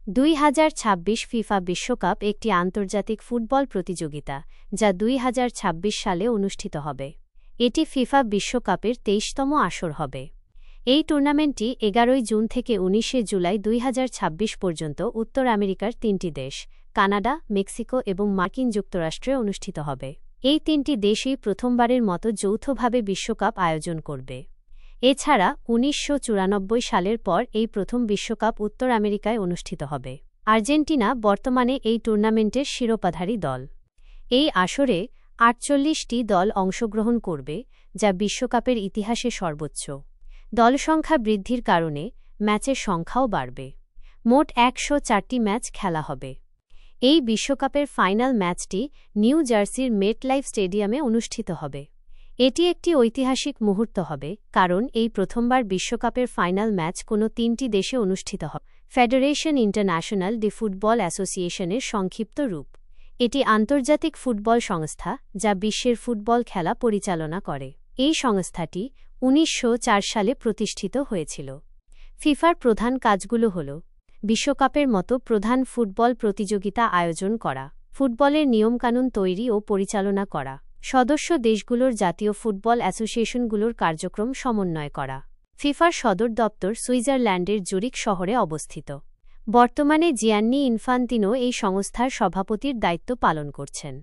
2026 FIFA বিশ্বকাপ একটি আন্তর্জাতিক ফুটবল প্রতিযোগিতা যা 2026 সালে অনুষ্ঠিত হবে। এটি ফিফা বিশ্বকাপের 23তম আসর হবে। এই টুর্নামেন্টটি 11 জুন থেকে 19 জুলাই 2026 পর্যন্ত উত্তর আমেরিকার 3টি দেশ কানাডা, মেক্সিকো এবং মার্কিন যুক্তরাষ্ট্রে অনুষ্ঠিত হবে। এই 3টি দেশই প্রথমবারের মতো যৌথভাবে বিশ্বকাপ আয়োজন করবে। এছাড়া 1994 সালের পর এই প্রথম বিশ্বকাপ উত্তর আমেরিকায় অনুষ্ঠিত হবে। আর্জেন্টিনা বর্তমানে এই টুর্নামেন্টের শিরোপাধারী দল। এই আসরে 48টি দল অংশগ্রহণ করবে, যা বিশ্বকাপের ইতিহাসে সর্বোচ্চ। দল সংখ্যা বৃদ্ধির কারণে ম্যাচের সংখ্যাও বাড়বে। মোট 104টি ম্যাচ খেলা হবে। এই বিশ্বকাপের ফাইনাল ম্যাচটি নিউ জার্সির মেটলাইফ স্টেডিয়ামে অনুষ্ঠিত হবে। এটি একটি ঐতিহাসিক মুহূর্ত হবে, কারণ এই প্রথমবার বিশ্বকাপের ফাইনাল ম্যাচ কোনো 3টি দেশে অনুষ্ঠিত হবে। ফেডারেশন ইন্টারন্যাশনাল ডি ফুটবল অ্যাসোসিয়েশনের সংক্ষিপ্ত রূপ। এটি আন্তর্জাতিক ফুটবল সংস্থা যা বিশ্বের ফুটবল খেলা পরিচালনা করে। এই সংস্থাটি 1904 সালে প্রতিষ্ঠিত হয়েছিল। ফিফার প্রধান কাজগুলো হল বিশ্বকাপের মতো প্রধান ফুটবল প্রতিযোগিতা আয়োজন করা, ফুটবলের নিয়মকানুন তৈরি ও পরিচালনা করা, সদস্য দেশগুলোর জাতীয় ফুটবল অ্যাসোসিয়েশনগুলোর কার্যক্রম সমন্বয় করা। ফিফার সদর দপ্তর সুইজারল্যান্ডের জুরিখ শহরে অবস্থিত। বর্তমানে জিয়ান্নি ইনফান্তিনো এই সংস্থার সভাপতির দায়িত্ব পালন করছেন।